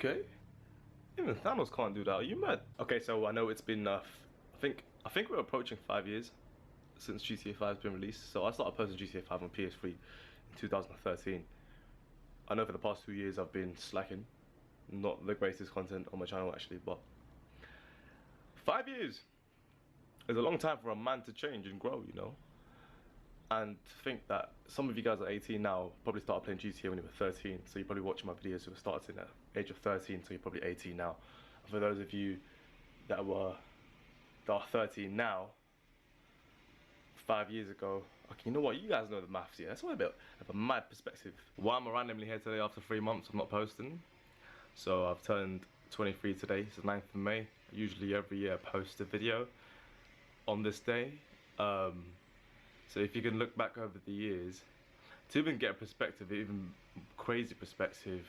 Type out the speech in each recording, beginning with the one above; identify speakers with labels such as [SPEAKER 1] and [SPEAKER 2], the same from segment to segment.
[SPEAKER 1] Okay. Even Thanos can't do that. Are you mad? Okay, so I know it's been I think we're approaching 5 years since GTA 5 has been released. So I started posting GTA 5 on PS3 in 2013. I know for the past 2 years I've been slacking. Not the greatest content on my channel actually, but 5 years is a long time for a man to change and grow, you know? And to think that some of you guys are 18 now, probably started playing GTA when you were 13, so you're probably watching my videos who were starting at the age of 13, so you're probably 18 now. And for those of you that are 13 now, 5 years ago, okay, you know what? You guys know the maths, yeah? That's a bit of a mad perspective. Why am I randomly here today after 3 months of not posting? So I've turned 23 today, it's the 9th of May. Usually every year I post a video on this day. So if you can look back over the years, to even get a perspective, even crazy perspective,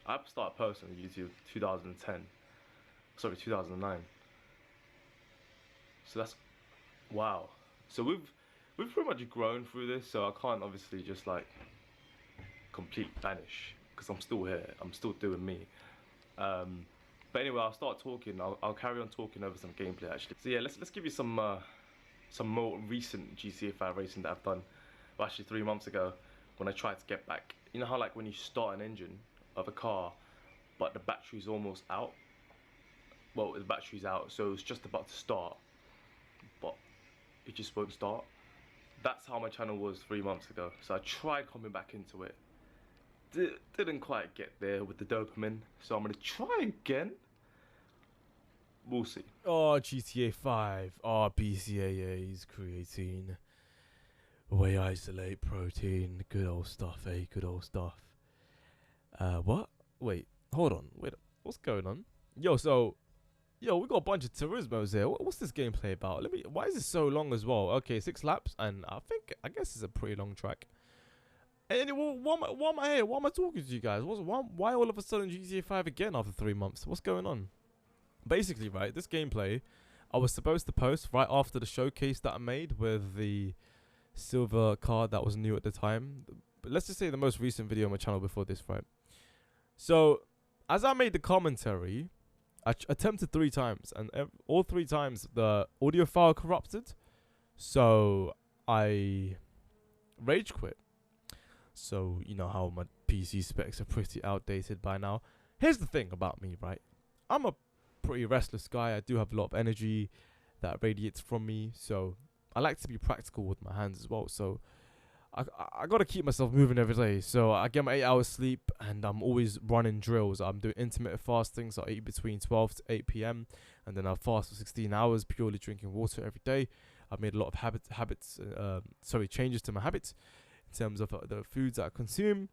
[SPEAKER 1] I started posting on YouTube 2009. So that's, wow. So we've pretty much grown through this, so I can't obviously just like complete vanish, because I'm still here, I'm still doing me. But anyway, I'll start talking, I'll carry on talking over some gameplay actually. So yeah, let's give you some more recent GTA 5 racing that I've done. Well, actually 3 months ago, when I tried to get back. You know how like when you start an engine of a car, but the battery's almost out? Well, the battery's out, so it's just about to start, but it just won't start. That's how my channel was 3 months ago. So I tried coming back into it. Didn't quite get there with the dopamine, so I'm gonna try again. We'll see.
[SPEAKER 2] Oh, GTA 5. Oh, BCAA is creatine. Whey isolate protein. Good old stuff, eh? Good old stuff. What? Wait, hold on. Wait, what's going on? Yo, we got a bunch of Turismos here. What's this gameplay about? Why is this so long as well? Okay, 6 laps, and I guess it's a pretty long track. And why am I here? Why am I talking to you guys? Why all of a sudden GTA 5 again after 3 months? What's going on? Basically, right, this gameplay, I was supposed to post right after the showcase that I made with the silver card that was new at the time. But let's just say the most recent video on my channel before this, right? So, as I made the commentary, I attempted 3 times, and all 3 times the audio file corrupted. So, I rage quit. So, you know how my PC specs are pretty outdated by now. Here's the thing about me, right? I'm a pretty restless guy. I do have a lot of energy that radiates from me, so I like to be practical with my hands as well. So I gotta keep myself moving every day. So I get my 8 hours sleep, and I'm always running drills. I'm doing intermittent fasting, so I eat between 12 to 8 p.m. and then I fast for 16 hours, purely drinking water every day. I've made a lot of changes to my habits in terms of the foods that I consume,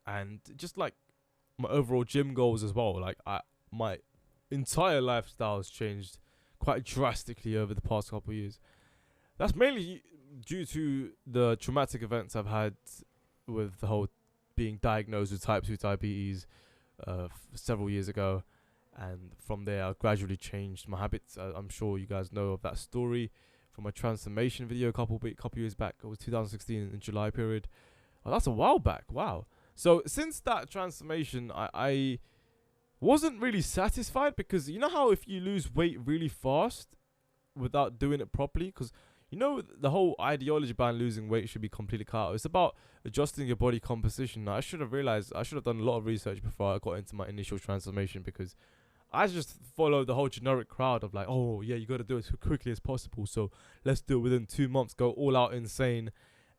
[SPEAKER 2] and just like my overall gym goals as well. Like my entire lifestyle has changed quite drastically over the past couple of years. That's mainly due to the traumatic events I've had with the whole being diagnosed with type 2 diabetes several years ago, and from there I gradually changed my habits. I'm sure you guys know of that story from my transformation video a couple years back. It was 2016 in July period. Oh, that's a while back. Wow. So since that transformation, I wasn't really satisfied, because you know how if you lose weight really fast without doing it properly, because you know the whole ideology behind losing weight should be completely cut out. It's about adjusting your body composition. Now, I should have done a lot of research before I got into my initial transformation, because I just followed the whole generic crowd of like, oh yeah, you got to do it as quickly as possible, so let's do it within 2 months, go all out insane.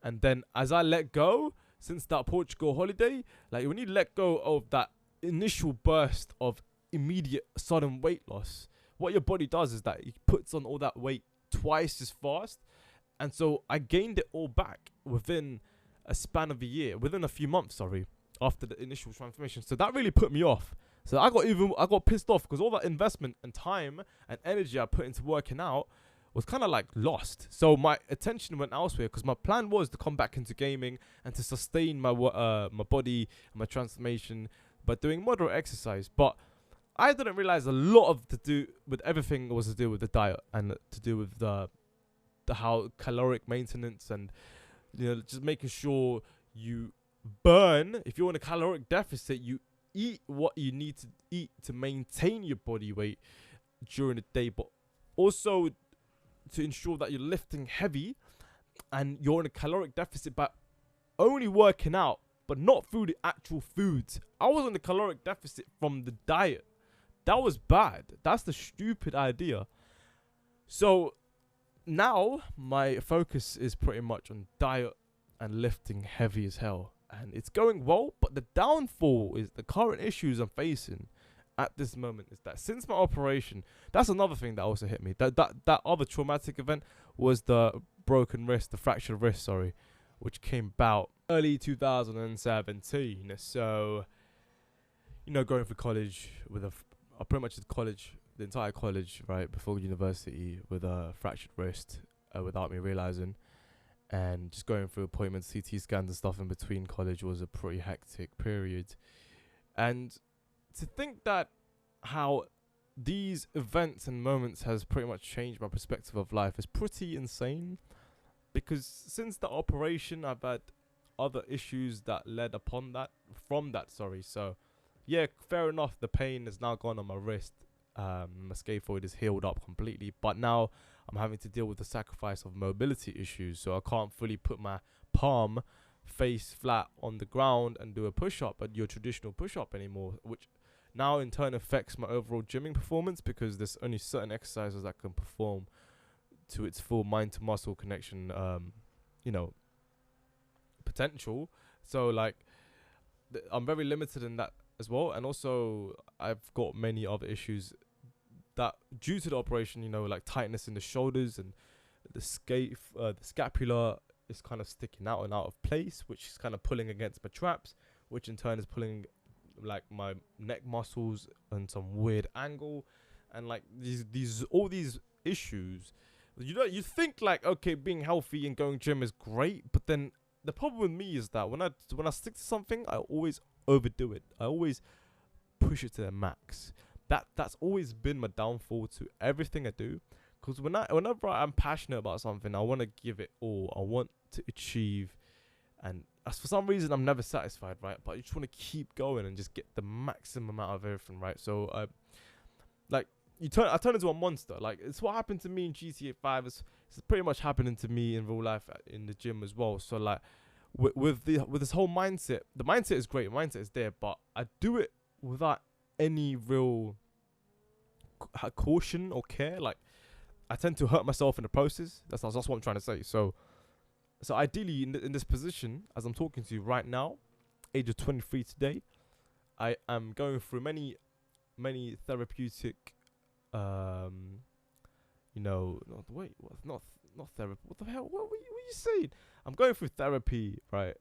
[SPEAKER 2] And then as I let go, since that Portugal holiday, like when you let go of that initial burst of immediate sudden weight loss, what your body does is that it puts on all that weight twice as fast. And so I gained it all back within a span of a year, within a few months, after the initial transformation. So that really put me off. So I got pissed off, because all that investment and time and energy I put into working out was kind of like lost. So my attention went elsewhere, because my plan was to come back into gaming and to sustain my my body and my transformation by doing moderate exercise. But I didn't realize a lot of to do with everything was to do with the diet, and to do with the how caloric maintenance, and just making sure you burn. If you're in a caloric deficit, you eat what you need to eat to maintain your body weight during the day, but also to ensure that you're lifting heavy and you're in a caloric deficit by only working out, but not through the actual foods. I was in a caloric deficit from the diet. That was bad. That's the stupid idea. So now my focus is pretty much on diet and lifting heavy as hell. And it's going well, but the downfall is the current issues I'm facing at this moment is that since my operation, that's another thing that also hit me. That other traumatic event was the broken wrist, the fractured wrist, sorry, which came about early 2017. So, going through college with I pretty much did college, the entire college, right, before university with a fractured wrist without me realizing. And just going through appointments, CT scans and stuff in between college was a pretty hectic period. And to think that how these events and moments has pretty much changed my perspective of life is pretty insane. Because since the operation, I've had other issues that led from that. So, yeah, fair enough. The pain is now gone on my wrist. My scaphoid is healed up completely. But now I'm having to deal with the sacrifice of mobility issues. So I can't fully put my palm face flat on the ground and do a push-up, but your traditional push-up anymore, which now in turn affects my overall gymming performance because there's only certain exercises that can perform to its full mind to muscle connection, potential. So like, I'm very limited in that as well. And also I've got many other issues that due to the operation, like tightness in the shoulders and the scapula is kind of sticking out and out of place, which is kind of pulling against my traps, which in turn is pulling like my neck muscles in some weird angle. And like all these issues, you think like, okay, being healthy and going gym is great, but then the problem with me is that when I stick to something, I always overdo it. I always push it to the max. That's always been my downfall to everything I do. Because whenever I'm passionate about something, I want to give it all. I want to achieve, and as for some reason I'm never satisfied, right? But I just want to keep going and just get the maximum amount of everything, right? So I turn into a monster. Like, it's what happened to me in GTA 5. It's pretty much happening to me in real life in the gym as well. So like, with this whole mindset, the mindset is great. Mindset is there, but I do it without any real caution or care. Like, I tend to hurt myself in the process. That's what I'm trying to say. So ideally, in this position, as I'm talking to you right now, age of 23 today, I am going through many therapeutic, not therapy. What the hell? What were you saying? I'm going through therapy, right?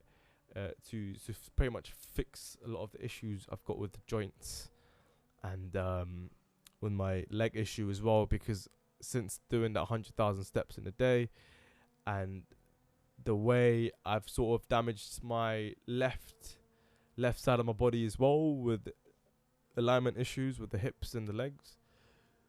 [SPEAKER 2] To pretty much fix a lot of the issues I've got with the joints, and with my leg issue as well, because since doing that 100,000 steps in a day, and the way I've sort of damaged my left side of my body as well with alignment issues with the hips and the legs.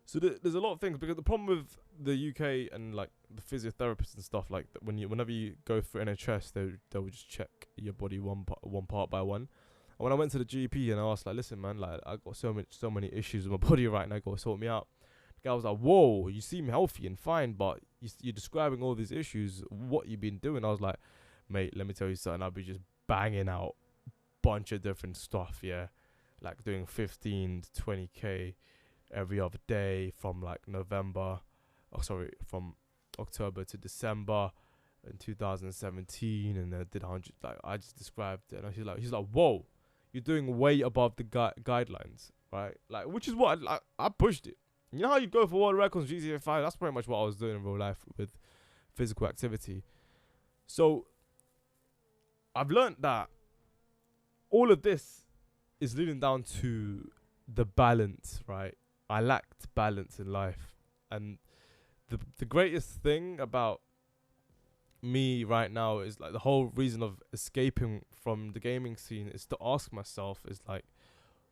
[SPEAKER 2] So there's a lot of things, because the problem with the UK and like the physiotherapists and stuff like that, whenever you go through NHS, they will just check your body one part by one. And when I went to the GP and I asked, like, listen, man, like, I got so many issues with my body right now, go sort me out. The guy was like, whoa, you seem healthy and fine, but you're describing all these issues. What you been doing? I was like, mate, let me tell you something. I'll be just banging out bunch of different stuff, yeah, like doing 15 to 20k every other day from October to December in 2017, and I did 100. Like, I just described it, and he's like, whoa, you're doing way above the guidelines, right? Like, which is what I pushed it. You know how you go for world records GTA 5? That's pretty much what I was doing in real life with physical activity. So I've learned that all of this is leading down to the balance, right? I lacked balance in life. And the greatest thing about me right now is, like, the whole reason of escaping from the gaming scene is to ask myself is, like,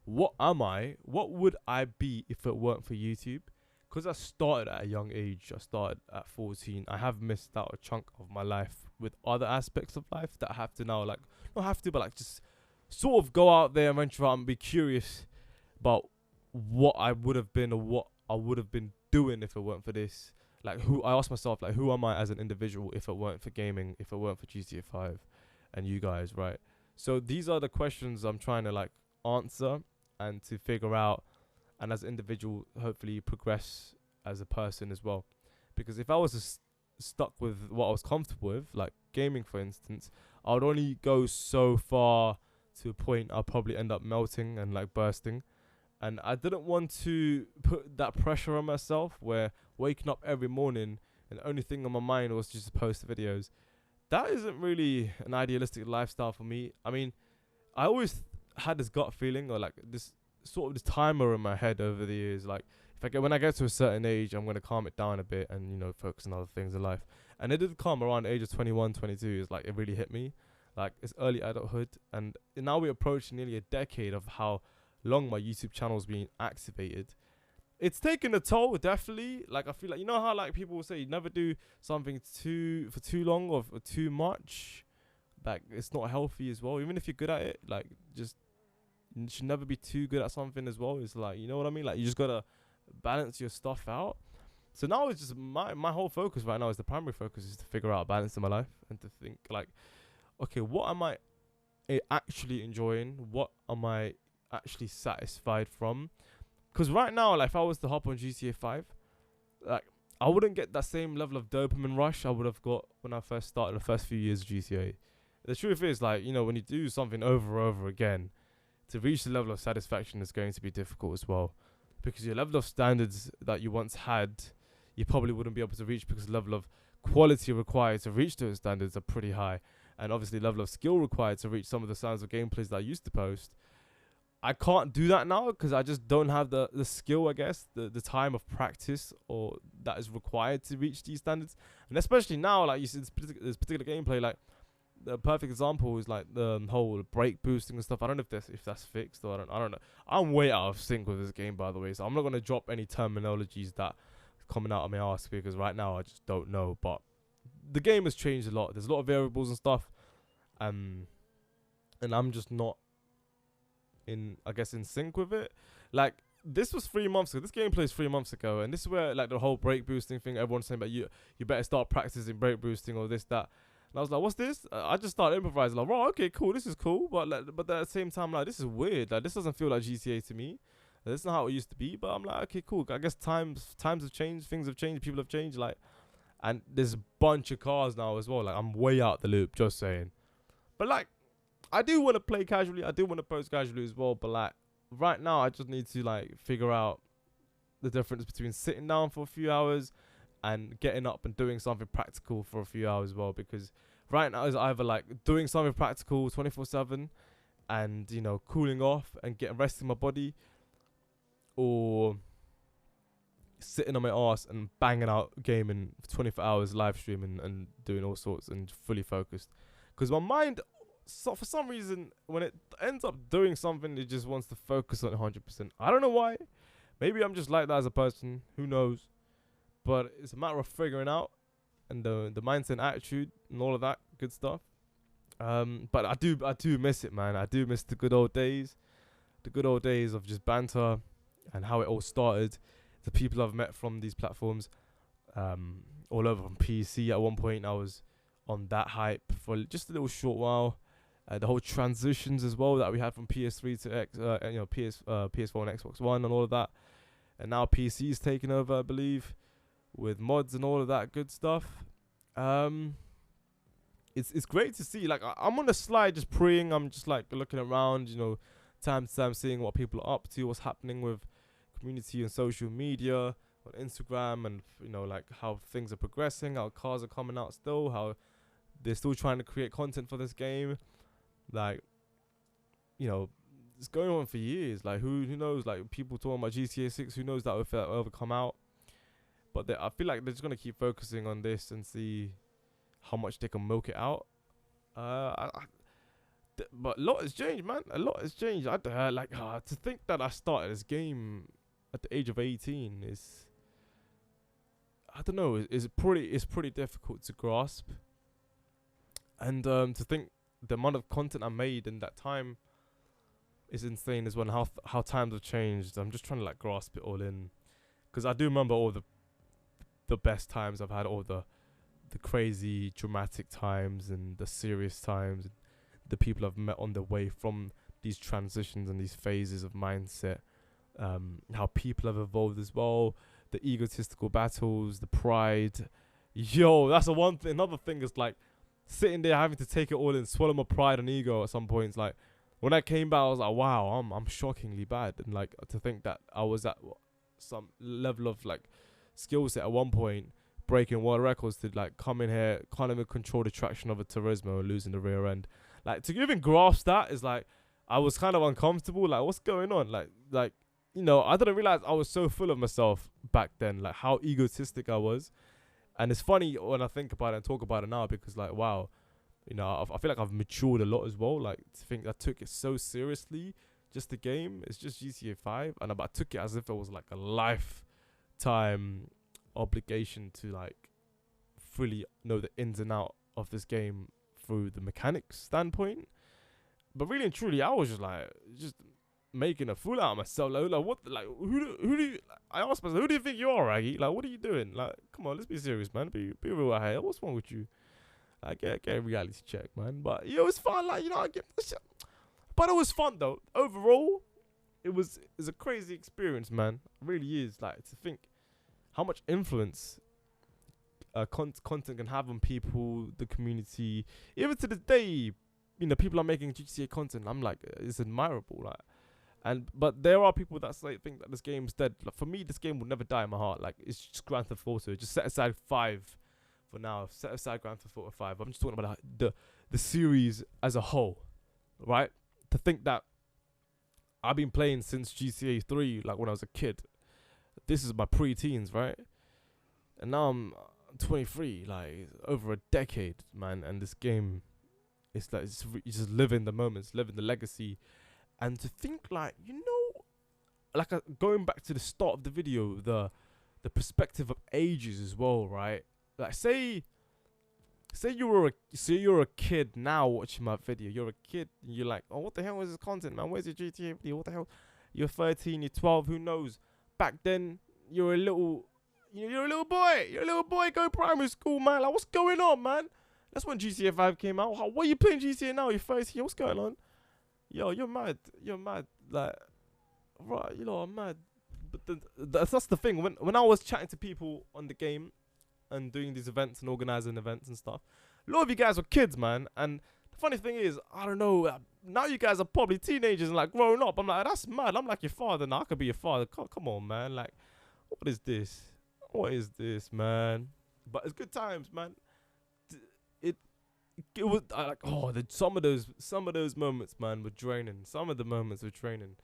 [SPEAKER 2] what am I? What would I be if it weren't for YouTube? Because I started at a young age. I started at 14. I have missed out a chunk of my life with other aspects of life that I have to now, like, not have to, but like just sort of go out there and venture out and be curious about what I would have been or what I would have been doing if it weren't for this. Like, I ask myself, like, who am I as an individual if it weren't for gaming, if it weren't for GTA 5 and you guys, right? So these are the questions I'm trying to, like, answer and to figure out, and as an individual, hopefully progress as a person as well. Because if I was stuck with what I was comfortable with, like gaming, for instance, I would only go so far to a point I'll probably end up melting and, like, bursting. And I didn't want to put that pressure on myself where waking up every morning and the only thing on my mind was just to post videos. That isn't really an idealistic lifestyle for me. I mean, I always had this gut feeling, or like this sort of this timer in my head over the years. Like, when I get to a certain age, I'm going to calm it down a bit and, you know, focus on other things in life. And it did come around the age of 21, 22. It's like, it really hit me. Like, it's early adulthood. And now we're approaching nearly a decade of how long my YouTube channel's been activated. It's taken a toll, definitely. Like, I feel like, you know how, like, people will say you never do something for too long or for too much. Like, it's not healthy as well. Even if you're good at it, like, just, you should never be too good at something as well. It's like, you know what I mean? Like, you just gotta balance your stuff out. So now it's just my whole focus right now is the primary focus is to figure out balance in my life and to think, like, okay, what am I actually enjoying? What am I actually satisfied from? Because right now, like, if I was to hop on GTA 5, like, I wouldn't get that same level of dopamine rush I would have got when I first started the first few years of GTA. The truth is, like, you know, when you do something over and over again, to reach the level of satisfaction is going to be difficult as well. Because your level of standards that you once had, you probably wouldn't be able to reach because the level of quality required to reach those standards are pretty high. And obviously the level of skill required to reach some of the sounds of gameplays that I used to post, I can't do that now because I just don't have the skill, I guess, the time of practice or that is required to reach these standards. And especially now, like, you see this particular gameplay, like, the perfect example is like the whole brake boosting and stuff. I don't know if that's fixed or I don't know. I'm way out of sync with this game, by the way, so I'm not gonna drop any terminologies that coming out of my ass because right now I just don't know. But the game has changed a lot. There's a lot of variables and stuff, and I'm just not in sync with it. Like, this was 3 months ago. This gameplay is 3 months ago, and this is where, like, the whole brake boosting thing. Everyone's saying about you better start practicing brake boosting or this that. And I was like, what's this? I just started improvising. Like, oh, okay, cool, this is cool. But at the same time, like, this is weird. Like, this doesn't feel like GTA to me. This is not how it used to be. But I'm like, okay, cool. I guess times have changed. Things have changed. People have changed. Like, and there's a bunch of cars now as well. Like, I'm way out the loop, just saying. But, like, I do want to play casually. I do want to post casually as well. But, like, right now, I just need to, like, figure out the difference between sitting down for a few hours and getting up and doing something practical for a few hours as well. Because right now is either, like, doing something practical 24/7 and, you know, cooling off and getting rest in my body, or sitting on my ass and banging out gaming for 24 hours, live streaming and doing all sorts and fully focused. Because my mind, so for some reason, when it ends up doing something, it just wants to focus on it 100%. I don't know why. Maybe I'm just like that as a person. Who knows? But it's a matter of figuring out and the mindset and attitude and all of that good stuff. But I do miss it, man. I do miss the good old days. The good old days of just banter and how it all started. The people I've met from these platforms, all over from PC. At one point, I was on that hype for just a little short while. The whole transitions as well that we had from PS3 to PS4 and Xbox One and all of that. And now PC's taking over, I believe, with mods and all of that good stuff. It's great to see. Like, I'm on the slide just praying. I'm just, like, looking around, you know, time to time, seeing what people are up to, what's happening with community and social media on Instagram, and, you know, like, how things are progressing, how cars are coming out still, how they're still trying to create content for this game. Like, you know, it's going on for years. Like, who knows? Like, people talking about GTA 6, who knows that if it'll ever come out. But I feel like they're just going to keep focusing on this and see how much they can milk it out. But a lot has changed, man. A lot has changed. To think that I started this game at the age of 18 is, I don't know, is pretty difficult to grasp. And to think the amount of content I made in that time, is insane as well. And how times have changed. I'm just trying to like grasp it all in, because I do remember all the best times I've had, all the crazy dramatic times and the serious times, the people I've met on the way from these transitions and these phases of mindset. How people have evolved as well, the egotistical battles, the pride. Yo, that's the one thing. Another thing is like sitting there having to take it all in, swallow my pride and ego at some points. Like when I came back, I was like, wow, I'm shockingly bad. And like to think that I was at some level of like skill set at one point, breaking world records, to like come in here, can't even control the traction of a Turismo and losing the rear end. Like to even grasp that is like, I was kind of uncomfortable. Like what's going on? Like you know, I didn't realize I was so full of myself back then, like how egotistic I was. And it's funny when I think about it and talk about it now, because like, wow, you know, I feel like I've matured a lot as well. Like to think I took it so seriously, just the game, it's just GTA 5. And I took it as if it was like a lifetime obligation to like fully know the ins and out of this game through the mechanics standpoint. But really and truly, I was just making a fool out of myself. Like what? Like who do you? I asked myself, who do you think you are, Raggy? Like what are you doing? Like come on, let's be serious, man. Be real out here. What's wrong with you? Like get a reality check, man. But it was fun. Like you know, but it was fun though. Overall, it's a crazy experience, man. It really is. Like to think how much influence content can have on people, the community, even to this day. You know, people are making GTA content. I'm like, it's admirable. Like. But there are people that think that this game's dead. Like for me, this game will never die in my heart. Like it's just Grand Theft Auto. Just set aside 5 for now. Set aside Grand Theft Auto 5. I'm just talking about the series as a whole, right? To think that I've been playing since GTA 3, like when I was a kid. This is my pre-teens, right? And now I'm 23, like over a decade, man. And this game, it's like it's just living the moments, living the legacy. And to think like, you know, like going back to the start of the video, the perspective of ages as well, right? Like say you're a kid now watching my video. You're a kid and you're like, oh, what the hell is this content, man? Where's your GTA video? What the hell? You're 13, you're 12, who knows? Back then, you're a little boy. You're a little boy going primary school, man. Like, what's going on, man? That's when GTA 5 came out. What are you playing GTA now? You're 13. What's going on? Yo, you're mad. Like, right, you know, I'm mad. But that's the thing. When I was chatting to people on the game and doing these events and organizing events and stuff, a lot of you guys were kids, man. And the funny thing is, I don't know, now you guys are probably teenagers and like growing up. I'm like, that's mad. I'm like your father now. I could be your father. Come on, man. Like, what is this? What is this, man? But it's good times, man. It was like, oh, some of those moments, man, were draining. Some of the moments were draining.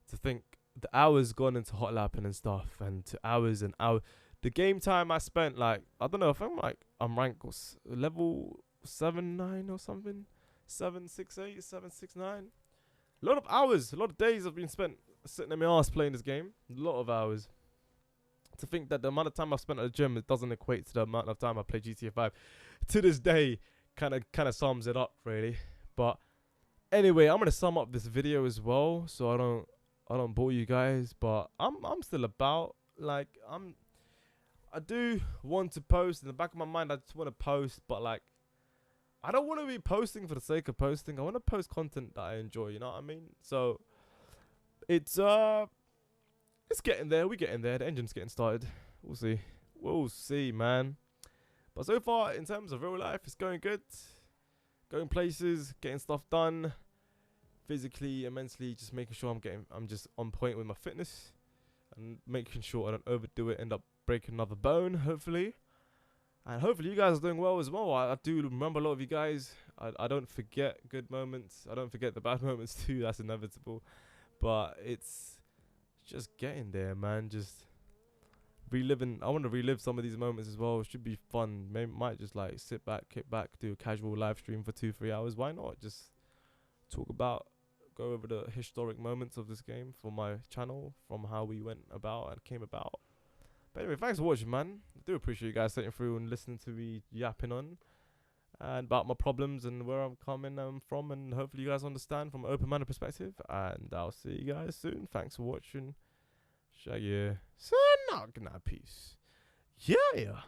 [SPEAKER 2] To think the hours gone into hot lapping and stuff, and to hours and hours. The game time I spent, like, I don't know if I'm ranked level 7-9 or something, 7-6-8, 7-6-9. A lot of hours, a lot of days have been spent sitting in my ass playing this game. A lot of hours. To think that the amount of time I've spent at the gym, it doesn't equate to the amount of time I play GTA 5. To this day, kind of sums it up, really. But anyway, I'm gonna sum up this video as well, so I don't bore you guys. But I'm still about, like, I do want to post. In the back of my mind, I just want to post, but like, I don't want to be posting for the sake of posting. I want to post content that I enjoy. You know what I mean? So it's getting there. We're getting there. The engine's getting started. We'll see. We'll see, man. But so far, in terms of real life, it's going good. Going places, getting stuff done. Physically and mentally, just making sure I'm just on point with my fitness. And making sure I don't overdo it, end up breaking another bone, hopefully. And hopefully you guys are doing well as well. I do remember a lot of you guys. I don't forget good moments. I don't forget the bad moments too. That's inevitable. But it's just getting there, man. Just reliving. I want to relive some of these moments as well. It should be fun. Might just like sit back, kick back, do a casual live stream for 2-3 hours. Why not? Just go over the historic moments of this game for my channel, from how we went about and came about. But anyway, thanks for watching, man. I do appreciate you guys sitting through and listening to me yapping on. and about my problems and where I'm coming from, and hopefully you guys understand from an open-minded perspective. And I'll see you guys soon. Thanks for watching. Shaggy. Peace. Yeah.